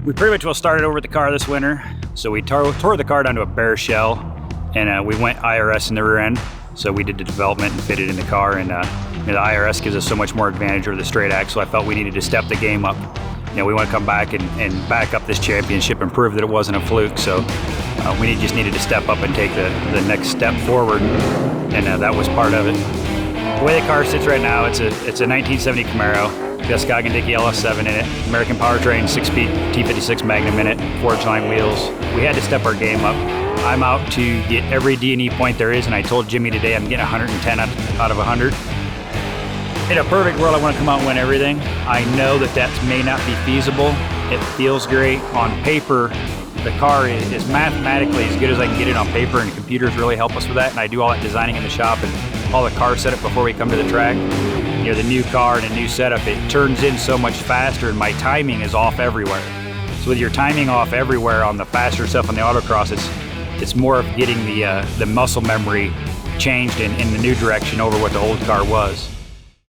We pretty much well started over the car this winter. So we tore the car down to a bare shell, and we went IRS in the rear end. So we did the development and fitted in the car, and the IRS gives us so much more advantage over the straight axle. I felt we needed to step the game up. We want to come back and back up this championship and prove that it wasn't a fluke. So we just needed to step up and take the next step forward, and that was part of it. The way the car sits right now, it's a 1970 Camaro. Got Scoggin Dickey LS7 in it, American powertrain, 6-speed T56 Magnum in it, forged line wheels. We had to step our game up. I'm out to get every D&E point there is, and I told Jimmy today I'm getting 110 out of 100. In a perfect world, I want to come out and win everything. I know that may not be feasible. It feels great. On paper, the car is mathematically as good as I can get it on paper, and computers really help us with that, and I do all that designing in the shop and all the car setup before we come to the track. The new car and a new setup, it turns in so much faster, and my timing is off everywhere. So with your timing off everywhere on the faster stuff on the autocross, it's more of getting the muscle memory changed in the new direction over what the old car was.